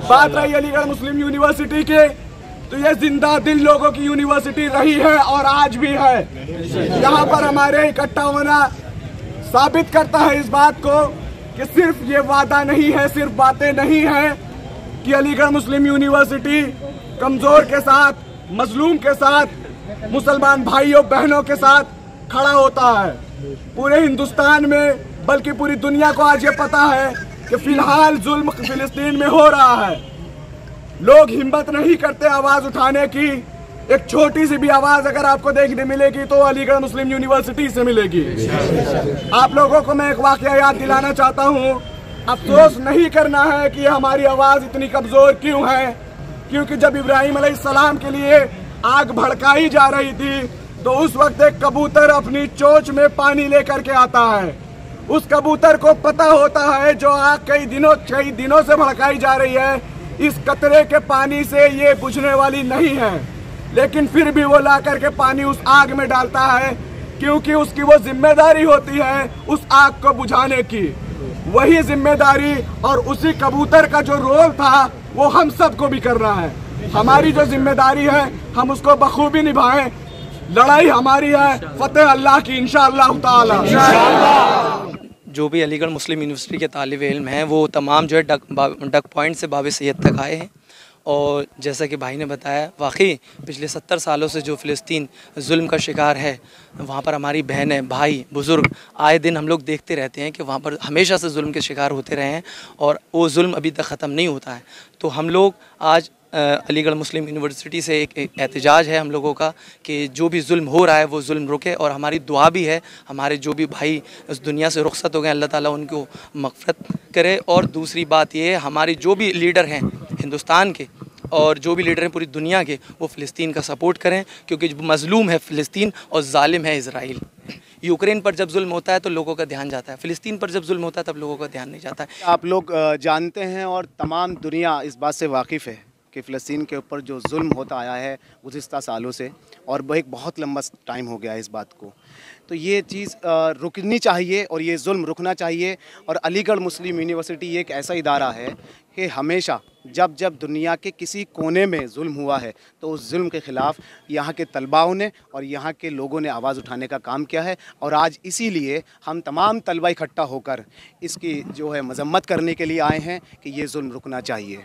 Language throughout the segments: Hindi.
बात रही अलीगढ़ मुस्लिम यूनिवर्सिटी की, तो ये जिंदा दिल लोगों की यूनिवर्सिटी रही है और आज भी है। यहाँ पर हमारे इकट्ठा होना साबित करता है इस बात को कि सिर्फ ये वादा नहीं है, सिर्फ बातें नहीं है कि अलीगढ़ मुस्लिम यूनिवर्सिटी कमजोर के साथ, मजलूम के साथ, मुसलमान भाइयों बहनों के साथ खड़ा होता है। पूरे हिंदुस्तान में बल्कि पूरी दुनिया को आज ये पता है कि फिलहाल जुल्म फिलिस्तीन में हो रहा है। लोग हिम्मत नहीं करते आवाज उठाने की। एक छोटी सी भी आवाज अगर आपको देखने मिलेगी तो अलीगढ़ मुस्लिम यूनिवर्सिटी से मिलेगी। आप लोगों को मैं एक वाकया याद दिलाना चाहता हूँ। अफसोस नहीं करना है कि हमारी आवाज इतनी कमजोर क्यों है, क्योंकि जब इब्राहिम अलैहिस्सलाम के लिए आग भड़काई जा रही थी तो उस वक्त एक कबूतर अपनी चोंच में पानी लेकर के आता है। उस कबूतर को पता होता है जो आग कई दिनों से भड़काई जा रही है, इस कतरे के पानी से ये बुझने वाली नहीं है, लेकिन फिर भी वो ला करके पानी उस आग में डालता है, क्योंकि उसकी वो जिम्मेदारी होती है उस आग को बुझाने की। वही जिम्मेदारी और उसी कबूतर का जो रोल था वो हम सबको भी करना है। हमारी जो जिम्मेदारी है हम उसको बखूबी निभाएं। लड़ाई हमारी है, फतेह अल्लाह की इंशाअल्लाह ताला। जो भी अलीगढ़ मुस्लिम यूनिवर्सिटी के तालिब इल्म हैं वो तमाम जो है डक पॉइंट से बाब सैयद तक आए हैं। और जैसा कि भाई ने बताया, वाकई पिछले 70 सालों से जो फ़िलिस्तीन जुल्म का शिकार है, वहाँ पर हमारी बहनें, भाई, बुज़ुर्ग आए दिन हम लोग देखते रहते हैं कि वहाँ पर हमेशा से जुल्म के शिकार होते रहे हैं और वो जुल्म अभी तक ख़त्म नहीं होता है। तो हम लोग आज अलीगढ़ मुस्लिम यूनिवर्सिटी से एक एहतजाज है हम लोगों का कि जो भी जुल्म हो रहा है वो जुल्म रुके। और हमारी दुआ भी है हमारे जो भी भाई इस दुनिया से रुखसत हो गए, अल्लाह ताला उनको मग़फ़िरत करे। और दूसरी बात ये है, हमारी जो भी लीडर हैं हिंदुस्तान के और जो भी लीडर हैं पूरी दुनिया के, वो फ़िलिस्तीन का सपोर्ट करें, क्योंकि जो मज़लूम है फ़िलिस्तीन और ज़ालिम है इज़राइल। यूक्रेन पर जब जुल्म होता है तो लोगों का ध्यान जाता है, फ़िलिस्तीन पर जब जुल्म होता है तब लोगों का ध्यान नहीं जाता है। आप लोग जानते हैं और तमाम दुनिया इस बात से वाकिफ़ है कि फ़िलिस्तीन के ऊपर जो जुल्म होता आया है गुज़िस्ता सालों से, और वह एक बहुत लंबा टाइम हो गया है इस बात को। तो ये चीज़ रुकनी चाहिए और ये जुल्म रुकना चाहिए। और अलीगढ़ मुस्लिम यूनिवर्सिटी एक ऐसा इदारा है कि हमेशा जब जब दुनिया के किसी कोने में जुल्म हुआ है तो उस जुल्म के ख़िलाफ़ यहाँ के तलबाओं ने और यहाँ के लोगों ने आवाज़ उठाने का काम किया है। और आज इसीलिए हम तमाम तलबा इकट्ठा होकर इसकी जो है मज़म्मत करने के लिए आए हैं कि ये जुल्म रुकना चाहिए।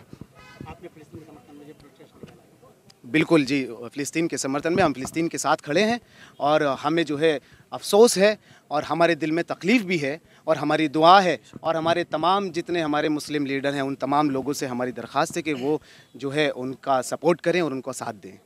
बिल्कुल जी, फ़िलिस्तीन के समर्थन में हम फ़िलिस्तीन के साथ खड़े हैं और हमें जो है अफ़सोस है और हमारे दिल में तकलीफ़ भी है और हमारी दुआ है और हमारे तमाम जितने हमारे मुस्लिम लीडर हैं उन तमाम लोगों से हमारी दरख्वास्त है कि वो जो है उनका सपोर्ट करें और उनको साथ दें।